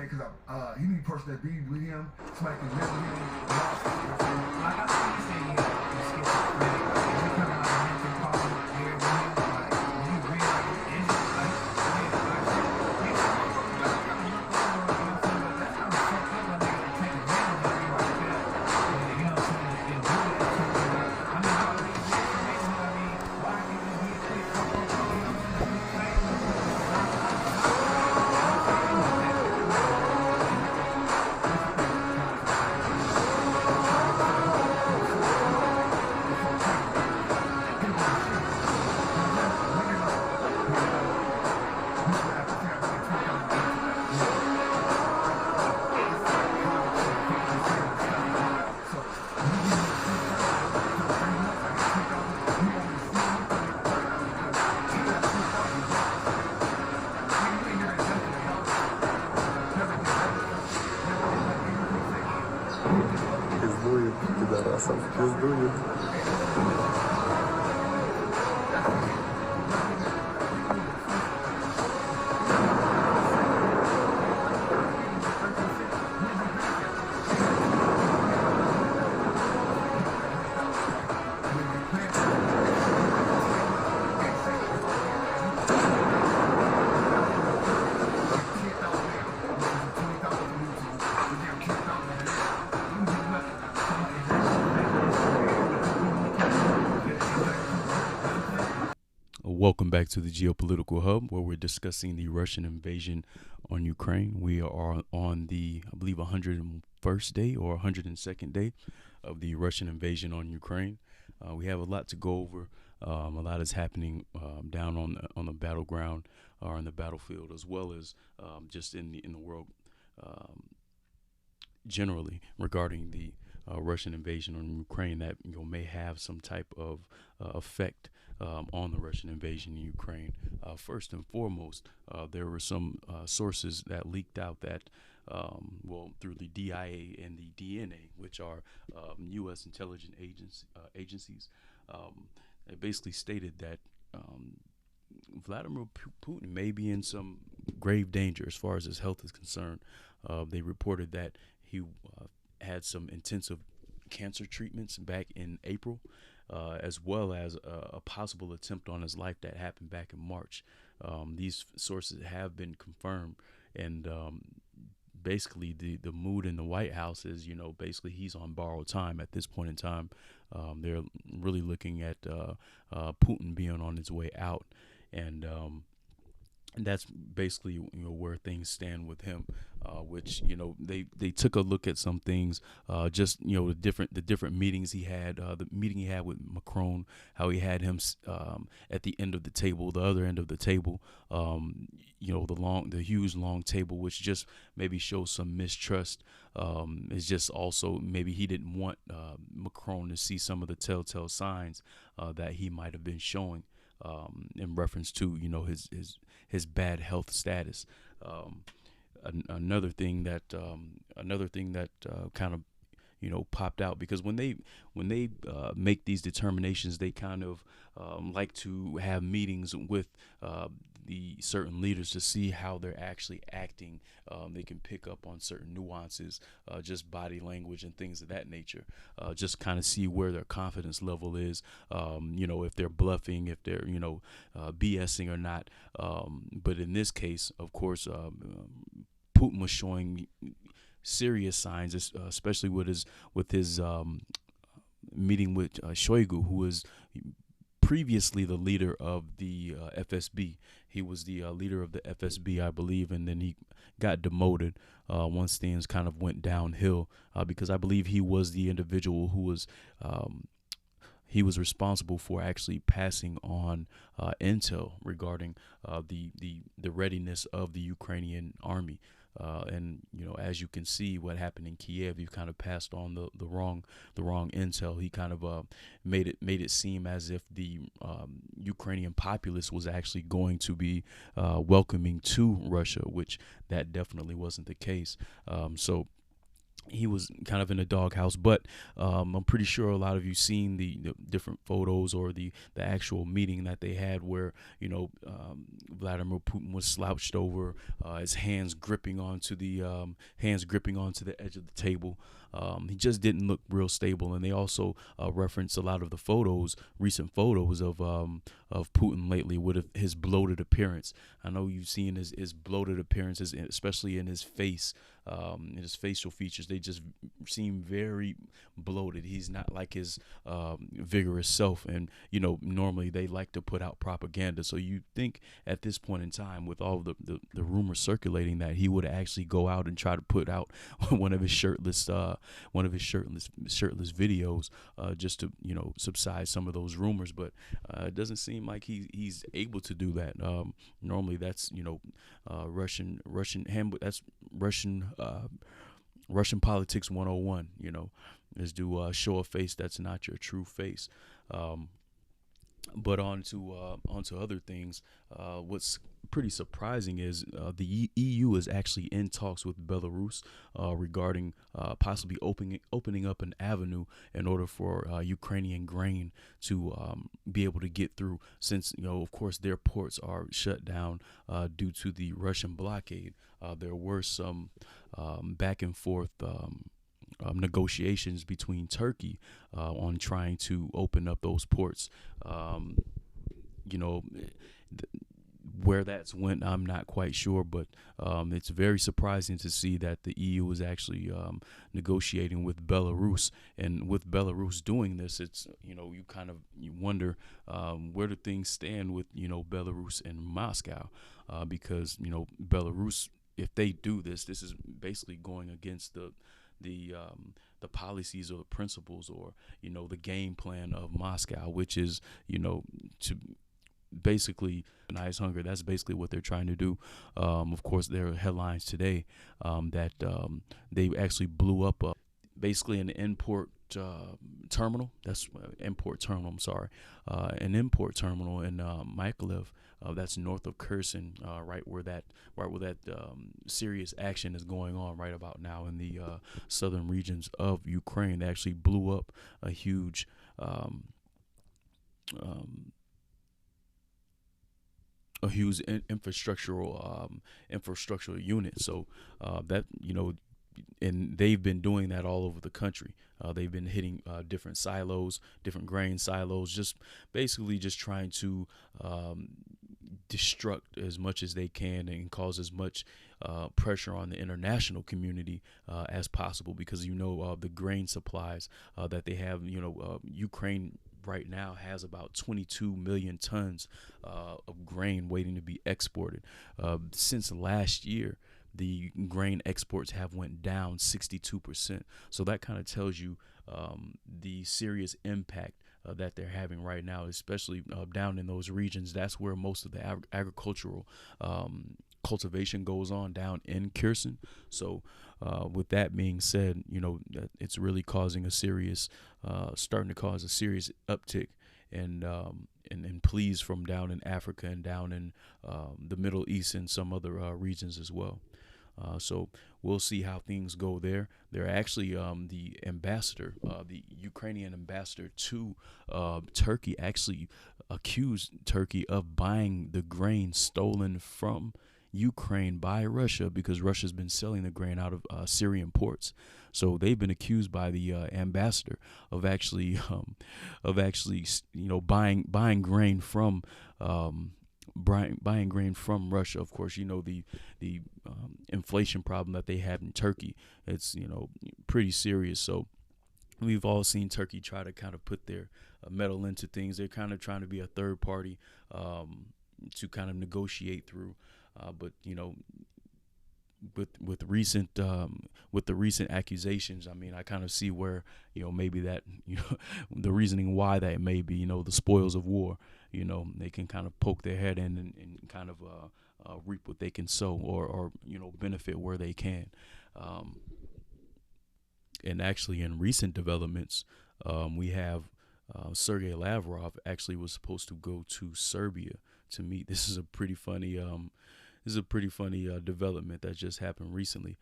because he need a person that be with him, somebody can live with him. Like I see you saying, he's schizophrenic. Is he kind of like a mental problem there with him? Like, when you realize his issue, like, yeah, like, he's gotta kind of look over, you know what I'm saying? But that's kind of fucked up, my nigga, to take advantage of you like that. And, you know what I'm saying? And do that to you. I mean, all these situations, I mean, why can't you be a quick fuck up? You know what I'm saying? Пиздует, пидорасов, пиздует. Welcome back to the Geopolitical Hub, where we're discussing the Russian invasion on Ukraine. We are on the, I believe, 101st day or 102nd day of the Russian invasion on Ukraine. We have a lot to go over. A lot is happening down on the battleground or on the battlefield, as well as just in the world generally regarding the Russian invasion on Ukraine that may have some type of effect on the Russian invasion in Ukraine. First and foremost, there were some sources that leaked out that, through the DIA and the DNA, which are U.S. intelligence agencies, it basically stated that Vladimir Putin may be in some grave danger as far as his health is concerned. They reported that he had some intensive cancer treatments back in April, as well as a possible attempt on his life that happened back in March. These sources have been confirmed, and basically the mood in the White House is, basically he's on borrowed time at this point in time. They're really looking at Putin being on his way out, and that's basically where things stand with him, which they took a look at some things, just the different meetings he had, the meeting he had with Macron, how he had him at the end of the table, the other end of the table, the huge long table, which just maybe shows some mistrust. It's just also maybe he didn't want Macron to see some of the telltale signs that he might have been showing in reference to his bad health status. Another thing that kind of popped out, because when they make these determinations, they kind of like to have meetings with the certain leaders to see how they're actually acting. They can pick up on certain nuances, just body language and things of that nature, just kind of see where their confidence level is, if they're bluffing, if they're BSing or not. But in this case, of course, Putin was showing serious signs, especially with his meeting with Shoigu, who was previously the leader of the FSB. He was the leader of the FSB, I believe, and then he got demoted once things kind of went downhill, because I believe he was the individual who was he was responsible for actually passing on intel regarding the readiness of the Ukrainian army. And as you can see, what happened in Kiev, you kind of passed on the wrong intel. He kind of made it seem as if the Ukrainian populace was actually going to be welcoming to Russia, which that definitely wasn't the case. So he was kind of in a doghouse. But I'm pretty sure a lot of you seen the different photos or the actual meeting that they had, where Vladimir Putin was slouched over, his hands gripping onto the edge of the table. He just didn't look real stable, and they also referenced a lot of the recent photos of Putin lately with his bloated appearance. I know you've seen his bloated appearances, especially in his face. In his facial features, they just seem very bloated. He's not like his vigorous self, and normally they like to put out propaganda. So you think at this point in time, with all the rumors circulating, that he would actually go out and try to put out one of his shirtless videos, just to subside some of those rumors. But it doesn't seem like he's able to do that. Normally that's Russian politics 101, is to show a face that's not your true face. But on to other things. What's pretty surprising is the EU is actually in talks with Belarus regarding possibly opening up an avenue in order for Ukrainian grain to be able to get through, since of course their ports are shut down due to the Russian blockade. There were some back and forth negotiations between Turkey on trying to open up those ports. Where that's went, I'm not quite sure, but it's very surprising to see that the EU is actually negotiating with Belarus. And with Belarus doing this, it's you wonder where do things stand with Belarus and Moscow, because Belarus, if they do this is basically going against the policies or the principles, or the game plan of Moscow, which is to basically denies hunger. That's basically what they're trying to do. Of course, there are headlines today that they actually blew up basically an import terminal. That's import terminal. I'm sorry, an import terminal in Mykolaiv. That's north of Kherson, right where that serious action is going on right about now in the southern regions of Ukraine. They actually blew up a huge infrastructural unit. So that and they've been doing that all over the country. They've been hitting different silos, different grain silos, just basically just trying to destruct as much as they can and cause as much pressure on the international community as possible, because the grain supplies that they have. Ukraine right now has about 22 million tons of grain waiting to be exported. Since last year, the grain exports have went down 62%. So that kind of tells you the serious impact that they're having right now, especially down in those regions. That's where most of the agricultural cultivation goes on, down in Kherson. So with that being said, that it's really causing starting to cause a serious uptick in pleas from down in Africa and down in the Middle East and some other regions as well. So we'll see how things go there. They're actually the Ukrainian ambassador to Turkey actually accused Turkey of buying the grain stolen from Ukraine by Russia, because Russia's been selling the grain out of Syrian ports. So they've been accused by the ambassador of actually buying grain from buying grain from Russia. Of course, the inflation problem that they have in Turkey, it's pretty serious. So we've all seen Turkey try to kind of put their metal into things. They're kind of trying to be a third party to kind of negotiate through. But with the recent accusations, I mean, I kind of see where maybe that the reasoning why that may be the spoils of war. They can kind of poke their head in and kind of reap what they can sow, or benefit where they can. And actually, in recent developments, we have Sergei Lavrov actually was supposed to go to Serbia to meet. This is a pretty funny development that just happened recently.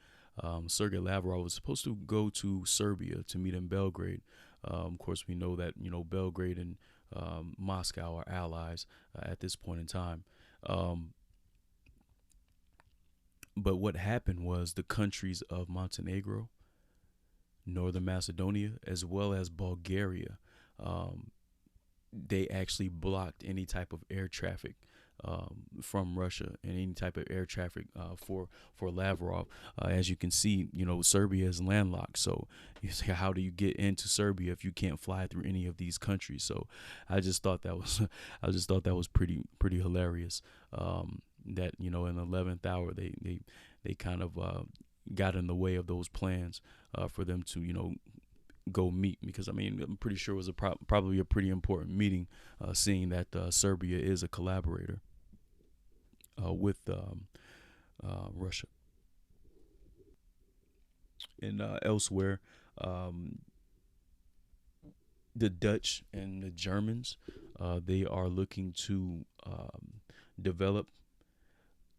Sergei Lavrov was supposed to go to Serbia to meet in Belgrade. Of course, we know that Belgrade and Moscow are allies at this point in time. Um, but what happened was the countries of Montenegro, Northern Macedonia, as well as Bulgaria, um, they actually blocked any type of air traffic from Russia and any type of air traffic for Lavrov. As you can see, Serbia is landlocked. So you say, how do you get into Serbia if you can't fly through any of these countries? So I just thought that was pretty hilarious. That in the 11th hour they kind of got in the way of those plans for them to go meet, because I'm pretty sure it was probably a pretty important meeting, seeing that Serbia is a collaborator with Russia. And elsewhere, the Dutch and the Germans, they are looking to develop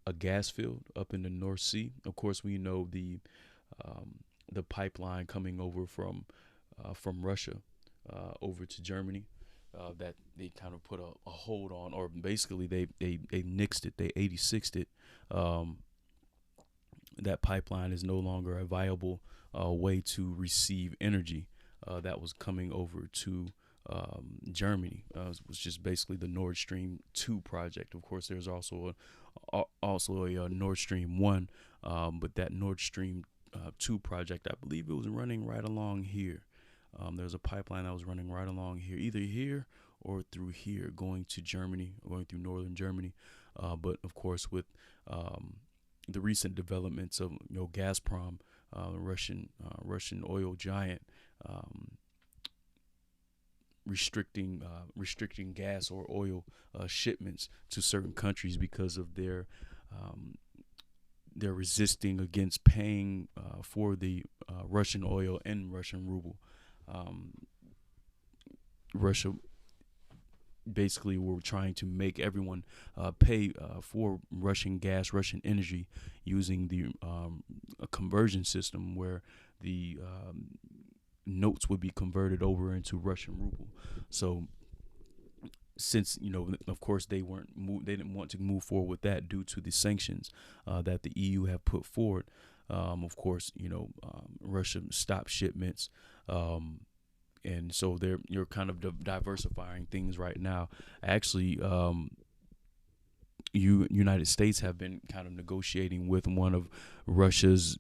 a gas field up in the North Sea. Of course, we know the pipeline coming over from Russia over to Germany, that they kind of put a hold on, or basically they nixed it, they 86'd it. That pipeline is no longer a viable way to receive energy that was coming over to Germany. It was just basically the Nord Stream 2 project. Of course, there's also a Nord Stream 1, but that Nord Stream 2 project, I believe it was running right along here. There's a pipeline that was running right along here, either here or through here, going to Germany, going through northern Germany. But of course, with the recent developments of Gazprom, Russian oil giant, restricting gas or oil shipments to certain countries because of their resisting against paying for the Russian oil and Russian ruble. Russia basically were trying to make everyone pay for Russian gas, Russian energy, using the a conversion system where the notes would be converted over into Russian ruble. So since of course they didn't want to move forward with that due to the sanctions that the EU have put forward. Of course, Russia stopped shipments, and so you're kind of diversifying things right now. Actually, United States have been kind of negotiating with one of Russia's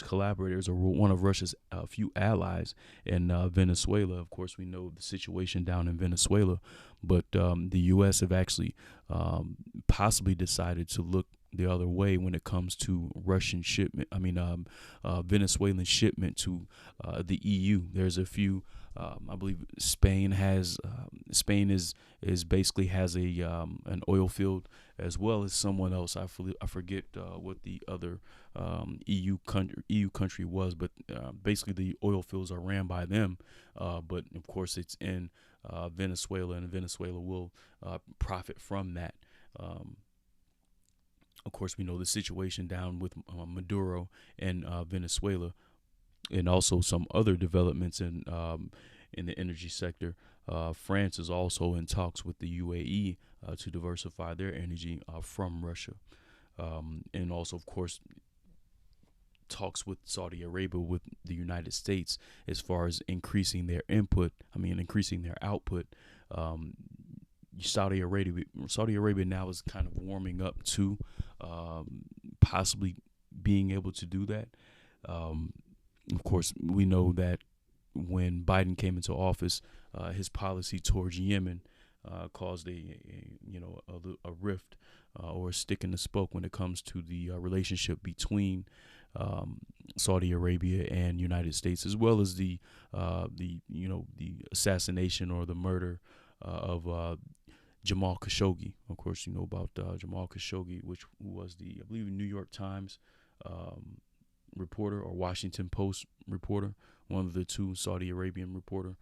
collaborators, or one of Russia's few allies in Venezuela. Of course, we know the situation down in Venezuela, but the U.S. have actually possibly decided to look the other way when it comes to Russian shipment. Venezuelan shipment to the EU. There's a few. I believe Spain is basically has a an oil field, as well as someone else. I forget what the other EU country was, but basically the oil fields are ran by them. But of course it's in Venezuela, and Venezuela will profit from that. Of course, we know the situation down with Maduro and Venezuela, and also some other developments in the energy sector. France is also in talks with the UAE to diversify their energy from Russia, and also, of course, talks with Saudi Arabia, with the United States, as far as increasing their increasing their output. Saudi Arabia now is kind of warming up to possibly being able to do that. Of course, we know that when Biden came into office, his policy towards Yemen caused a rift or a stick in the spoke when it comes to the relationship between Saudi Arabia and United States, as well as the assassination or the murder of Jamal Khashoggi. Of course, you know about Jamal Khashoggi, who was I believe, New York Times reporter or Washington Post reporter, one of the two, Saudi Arabian reporter.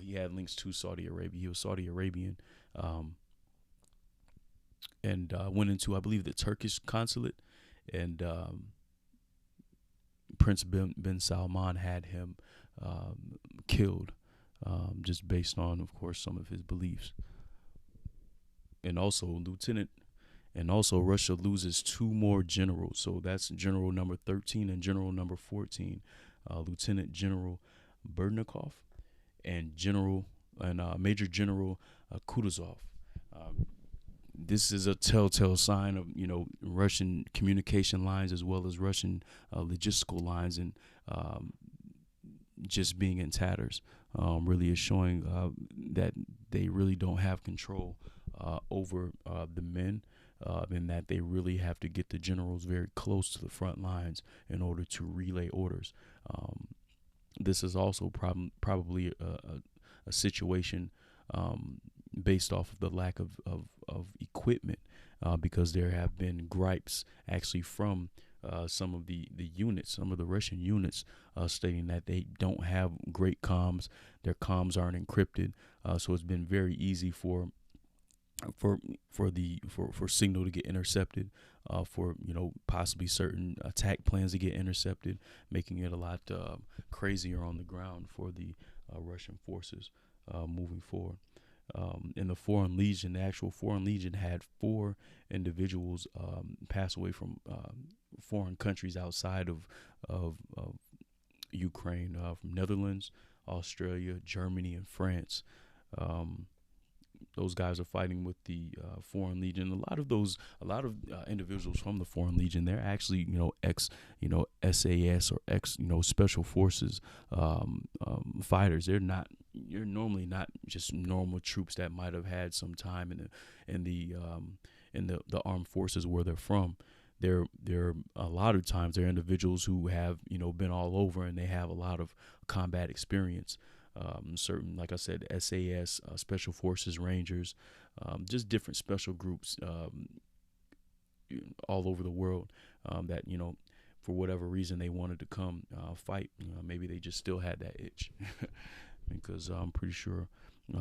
He had links to Saudi Arabia. He was Saudi Arabian, and went into, I believe, the Turkish consulate, and Prince bin Salman had him killed, just based on, of course, some of his beliefs. And also, Russia loses two more generals. So that's General number 13 and General number 14, Lieutenant General Berdnikov and Major General Kutuzov. This is a telltale sign of Russian communication lines as well as Russian logistical lines and just being in tatters. Really is showing that they really don't have control over the men, and that they really have to get the generals very close to the front lines in order to relay orders. This is also probably a situation based off of the lack of equipment, because there have been gripes actually from some of the units, some of the Russian units, stating that they don't have great comms. Their comms aren't encrypted, so it's been very easy for signal to get intercepted, for possibly certain attack plans to get intercepted, making it a lot crazier on the ground for the Russian forces moving forward. In the the actual Foreign Legion had 4 individuals pass away from foreign countries outside of Ukraine, from Netherlands, Australia, Germany, and France. Those guys are fighting with the Foreign Legion. A lot of individuals from the Foreign Legion, they're actually ex SAS or ex Special Forces fighters. You're normally not just normal troops that might have had some time in the armed forces where they're from. They're a lot of times they're individuals who have been all over, and they have a lot of combat experience. Certain, like I said, SAS, Special Forces, Rangers, just different special groups all over the world, that for whatever reason they wanted to come fight. Maybe they just still had that itch, because I'm pretty sure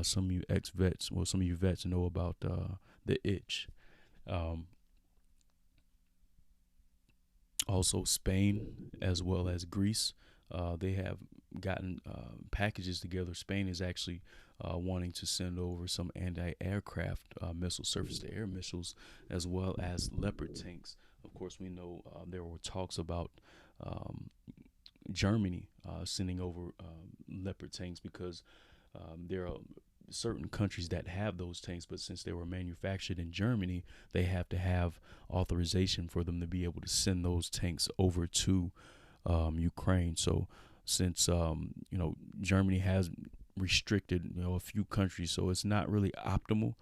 some of you ex-vets, some of you vets know about the itch. Also, Spain as well as Greece, they have gotten packages together. Spain is actually wanting to send over some anti-aircraft missiles, surface-to-air missiles, as well as Leopard tanks. Of course, we know there were talks about Germany sending over Leopard tanks, because there are certain countries that have those tanks, but since they were manufactured in Germany, they have to have authorization for them to be able to send those tanks over to Ukraine. So since Germany has restricted a few countries, so it's not really optimal,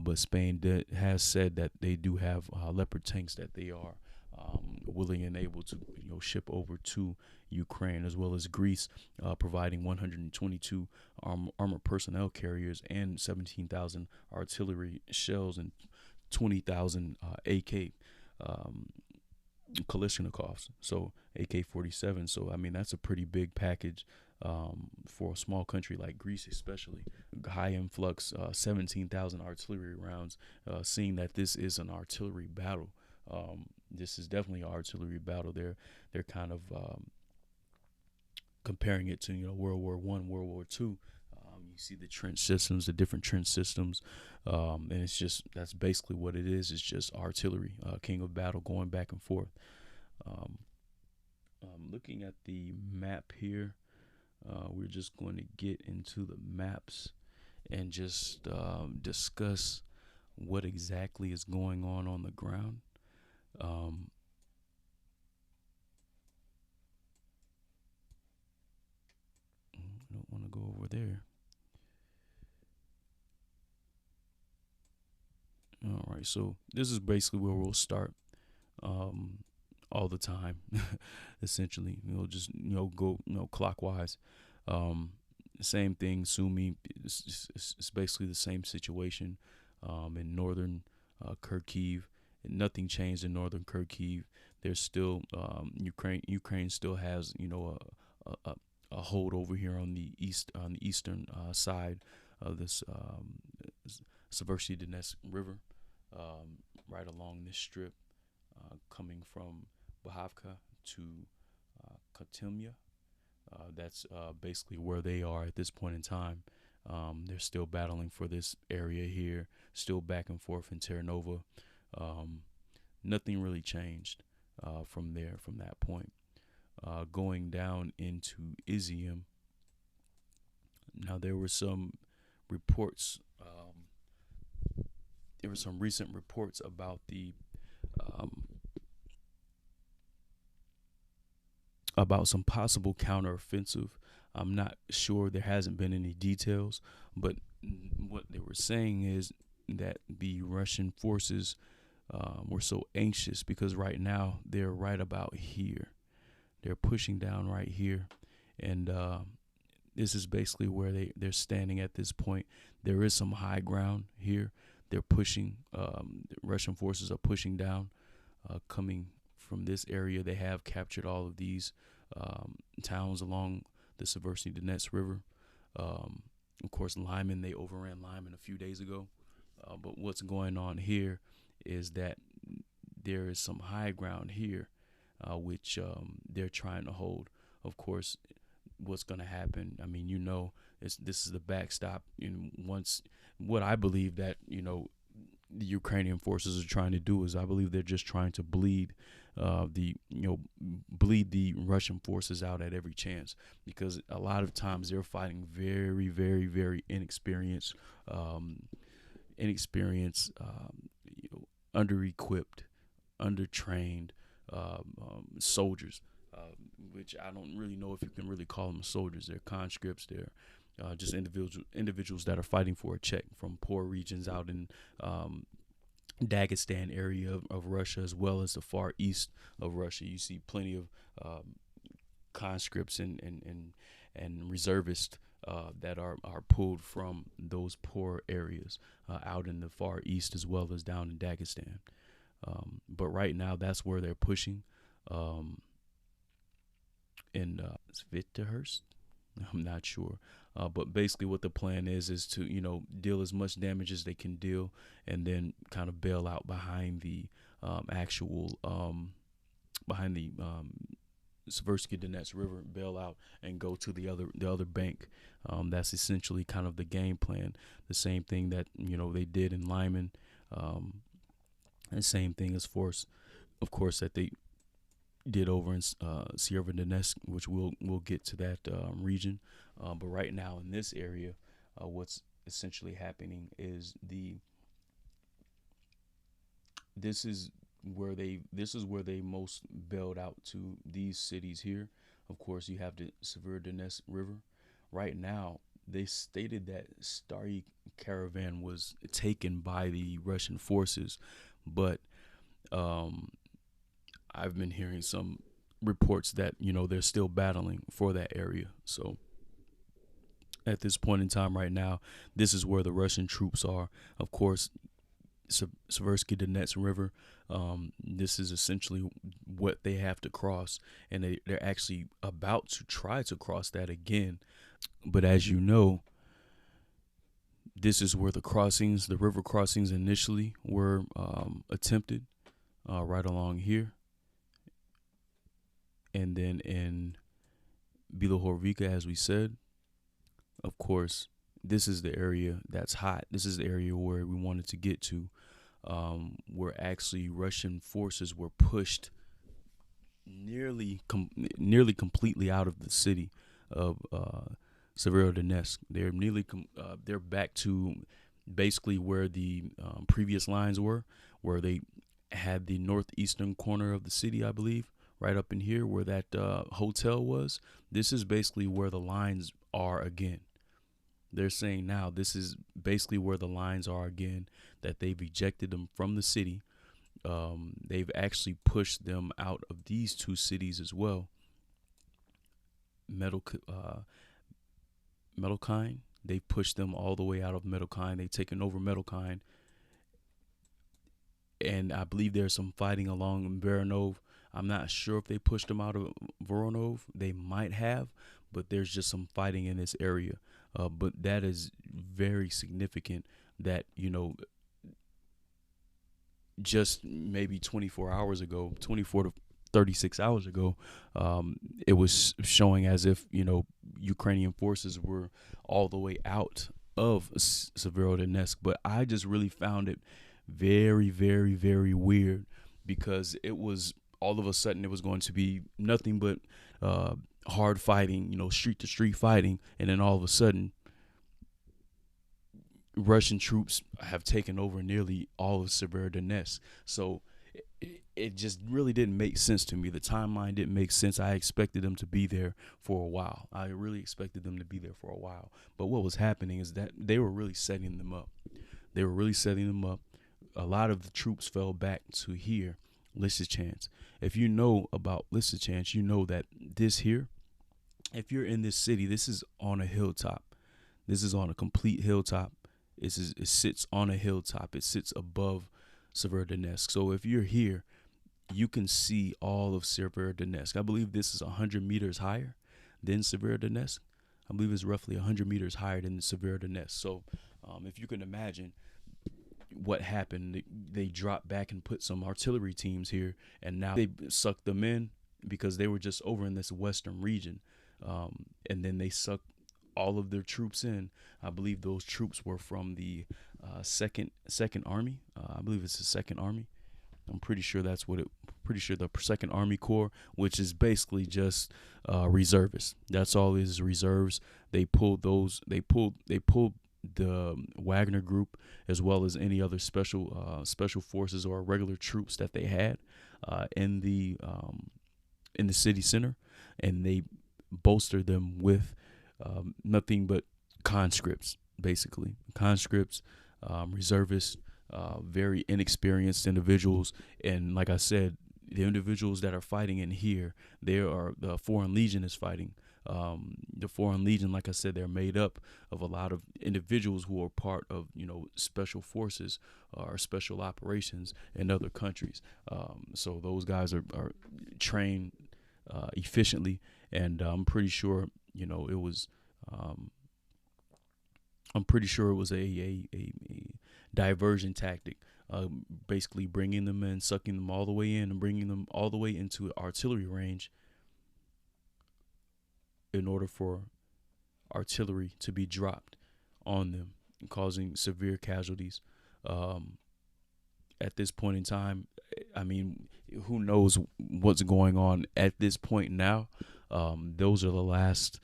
but Spain has said that they do have Leopard tanks that they are willing and able to ship over to Ukraine, as well as Greece providing 122 armored personnel carriers and 17,000 artillery shells and 20,000 AK Kalashnikovs, so AK-47. So I mean, that's a pretty big package for a small country like Greece, especially. High influx, 17,000 artillery rounds. Seeing that this is an artillery battle, this is definitely an artillery battle. They're kind of comparing it to World War I, World War II. You see the trench systems, the different trench systems, and that's basically what it is. It's just artillery, king of battle, going back and forth. Looking at the map here, we're just going to get into the maps and just discuss what exactly is going on the ground. I don't want to go over there. All right, so this is basically where we'll start all the time, essentially. Just go clockwise. Same thing, Sumy. It's basically the same situation in northern Kharkiv. Nothing changed in northern Kharkiv. There's still Ukraine still has a hold over here on the eastern side of this Severodonetsk River, right along this strip, coming from Bahavka to Katimya. That's basically where they are at this point in time. They're still battling for this area here, still back and forth in Terra Nova. Nothing really changed from that point. Going down into Izium, now there were some reports. There were some recent reports about some possible counteroffensive. I'm not sure. There hasn't been any details, but what they were saying is that the Russian forces were so anxious because right now they're right about here. They're pushing down right here, and this is basically where they're standing at this point. There is some high ground here. They're pushing. The Russian forces are pushing down, coming from this area. They have captured all of these towns along the Severodonetsk River. Of course, Lyman, they overran Lyman a few days ago. But what's going on here is that there is some high ground here, which they're trying to hold. Of course, what's going to happen, I mean, this is the backstop. Once what I believe that, the Ukrainian forces are trying to do is I believe they're just trying to bleed the Russian forces out at every chance, because a lot of times they're fighting very, very, very inexperienced, under-equipped, under-trained soldiers, which I don't really know if you can really call them soldiers. They're conscripts. They're just individuals that are fighting for a check from poor regions out in Dagestan area of Russia, as well as the far east of Russia. You see plenty of conscripts and reservists that are pulled from those poor areas out in the far east, as well as down in Dagestan. But right now, that's where they're pushing. In Svitahurst, I'm not sure. But basically what the plan is to, deal as much damage as they can deal, and then kind of bail out behind the Severodonetsk River, bail out and go to the other bank. That's essentially kind of the game plan. The same thing that, they did in Lyman. And same thing of course, that they did over in Severodonetsk, which we'll get to that region. But right now in this area, what's essentially happening is this is where they most bailed out to these cities here. Of course, you have the Severodonetsk River. Right now, they stated that Stary Caravan was taken by the Russian forces, but I've been hearing some reports that, they're still battling for that area. So at this point in time right now, this is where the Russian troops are. Of course, Severodonetsk River, this is essentially what they have to cross, and they're actually about to try to cross that again. But as you know, this is where the river crossings initially were attempted, right along here. And then in Bilohorvika, as we said, of course, this is the area that's hot. This is the area where we wanted to get to, where actually Russian forces were pushed nearly completely out of the city of Severodonetsk. They're back to basically where the previous lines were, where they had the northeastern corner of the city, I believe, right up in here where that hotel was. This is basically where the lines are again. They're saying now this is basically where the lines are again, that they've ejected them from the city. They've actually pushed them out of these two cities as well. Medokine, they've pushed them all the way out of Medokine. They've taken over Medokine. And I believe there's some fighting along Voronov. I'm not sure if they pushed them out of Voronov. They might have, but there's just some fighting in this area. But that is very significant that, just maybe 24 hours ago, 24 to 36 hours ago, it was showing as if, Ukrainian forces were all the way out of Severodonetsk. But I just really found it very, very, very weird, because it was all of a sudden it was going to be nothing but hard fighting, street to street fighting. And then all of a sudden, Russian troops have taken over nearly all of Severodonetsk. So it just really didn't make sense to me. The timeline didn't make sense. I expected them to be there for a while. I really expected them to be there for a while. But what was happening is that they were really setting them up. They were really setting them up. A lot of the troops fell back to here, Lysychansk. If you know about Lysychansk, you know that this here, if you're in this city, this is on a hilltop. This is on a complete hilltop. It sits on a hilltop. It sits above Severodonetsk. So if you're here, you can see all of Severodonetsk. I believe this is 100 meters higher than Severodonetsk. I believe it's roughly 100 meters higher than Severodonetsk. So if you can imagine what happened, they dropped back and put some artillery teams here, and now they sucked them in because they were just over in this western region. And then they sucked all of their troops in. I believe those troops were from the second army. I believe it's the second army. I'm pretty sure that's what pretty sure the second Army Corps, which is basically just reservists. That's all it is, reserves. They pulled the Wagner group, as well as any other special forces or regular troops that they had in the city center, and they bolstered them with nothing but conscripts, basically conscripts, reservists, very inexperienced individuals. And like I said, the individuals that are fighting in here, the Foreign Legion is fighting. The Foreign Legion, like I said, they're made up of a lot of individuals who are part of, special forces or special operations in other countries. So those guys are trained efficiently, and I'm pretty sure, it was. I'm pretty sure it was a diversion tactic, basically bringing them in, sucking them all the way in, and bringing them all the way into artillery range in order for artillery to be dropped on them, causing severe casualties. At this point in time, I mean, who knows what's going on at this point now. Those are the last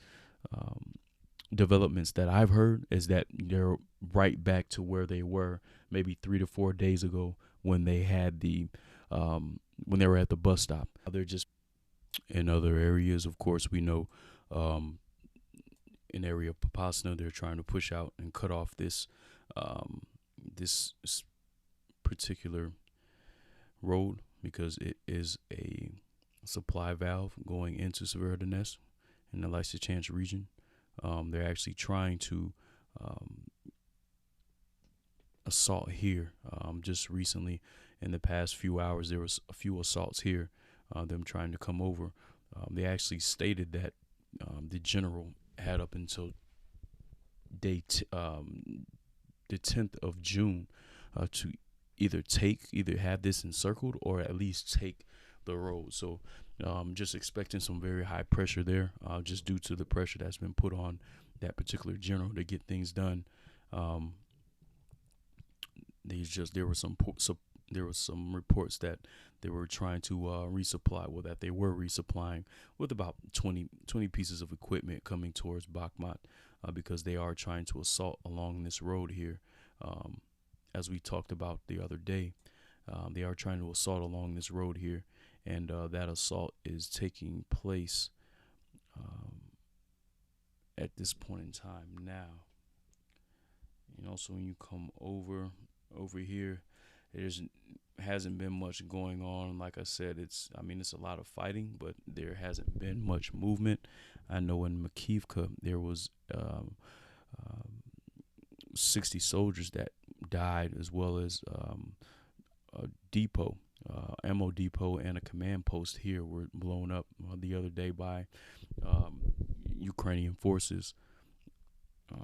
developments that I've heard, is that they're right back to where they were maybe 3 to 4 days ago when they had when they were at the bus stop. They're just in other areas. Of course, we know in area of POPASNA, they're trying to push out and cut off this particular road, because it is a supply valve going into Severodonetsk in the Lysychansk region. They're actually trying to assault here. Just recently, in the past few hours, there was a few assaults here, them trying to come over. They actually stated that the general had up until the 10th of June to either have this encircled or at least take the road. So just expecting some very high pressure there, just due to the pressure that's been put on that particular general to get things done. There were some reports that they were trying to resupply, well, that they were resupplying with about 20 pieces of equipment coming towards Bakhmut, because they are trying to assault along this road here. As we talked about the other day, they are trying to assault along this road here. And that assault is taking place at this point in time now. So when you come over here, hasn't been much going on. Like I said, it's a lot of fighting, but there hasn't been much movement. I know in Makivka there was 60 soldiers that died, as well as a depot. Ammo depot and a command post here were blown up the other day by Ukrainian forces.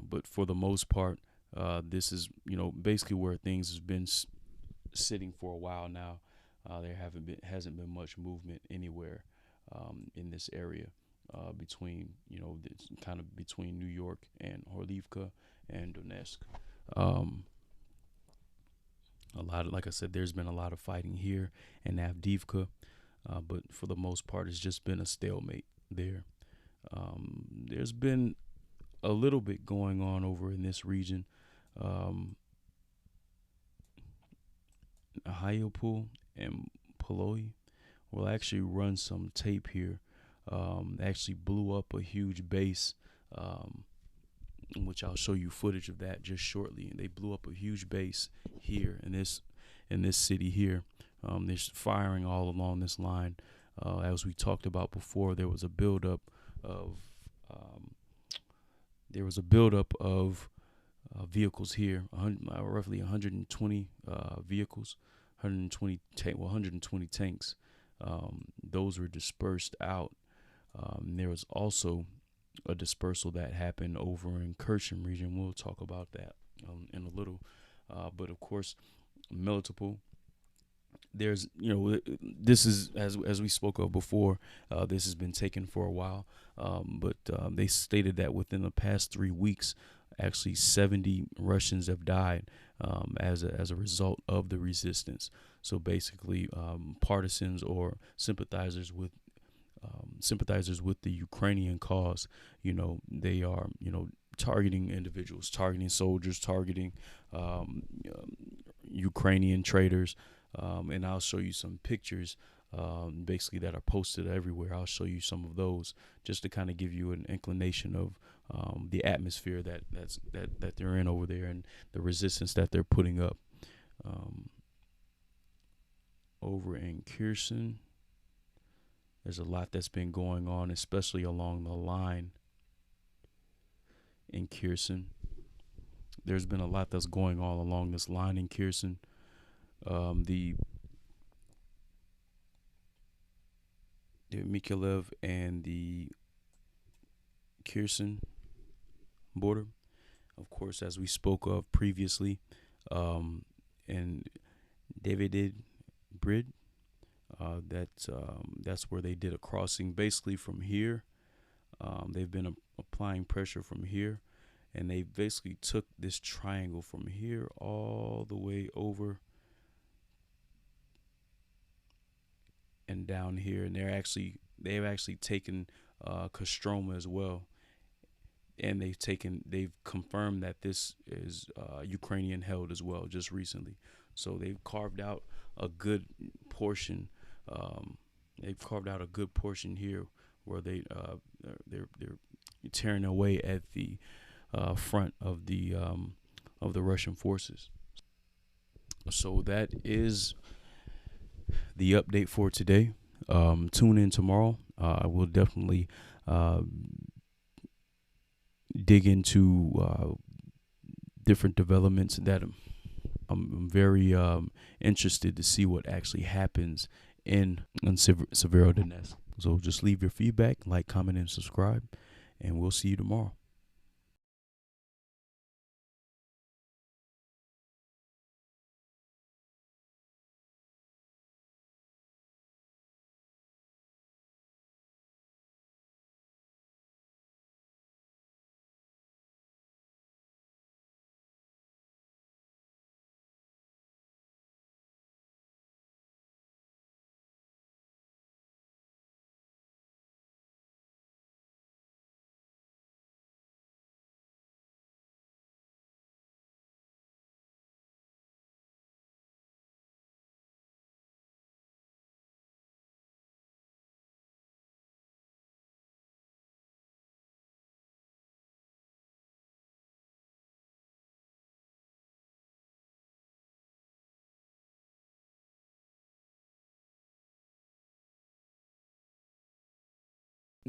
But for the most part, this is basically where things has been sitting for a while now. There hasn't been much movement anywhere in this area between kind of between New York and Horlivka and Donetsk. Um, a lot of, like I said, there's been a lot of fighting here in Avdiivka, but for the most part, it's just been a stalemate there. There's been a little bit going on over in this region. Hayopol and Poloi will actually run some tape here. Actually blew up a huge base, which I'll show you footage of that just shortly. And they blew up a huge base here in this city here. There's firing all along this line. As we talked about before, there was a buildup of vehicles here, roughly 120 vehicles, 120 tanks. Those were dispersed out. There was also a dispersal that happened over in Kherson region. We'll talk about that in a little. But of course, Melitopol. There's, this is, as we spoke of before, this has been taken for a while. But they stated that within the past 3 weeks, actually 70 Russians have died as a result of the resistance. So basically, partisans or sympathizers with the Ukrainian cause, they are, targeting individuals, targeting soldiers, targeting Ukrainian traitors. And I'll show you some pictures basically that are posted everywhere. I'll show you some of those just to kind of give you an inclination of the atmosphere that they're in over there and the resistance that they're putting up. Over in Kherson, there's a lot that's been going on, especially along the line in Kherson. There's been a lot that's going on along this line in Kherson. The Mykolaiv and the Kherson border, of course, as we spoke of previously, and Davidid Brid. That's where they did a crossing basically from here. They've been applying pressure from here, and they basically took this triangle from here all the way over and down here, and they've actually taken Kostroma as well, and they've confirmed that this is Ukrainian held as well just recently. So they've carved out a good portion. Here where they're tearing away at the front of the Russian forces. So that is the update for today. Tune in tomorrow. I will definitely dig into different developments that I'm very interested to see what actually happens in Severodonetsk. So just leave your feedback, like, comment, and subscribe, and we'll see you tomorrow.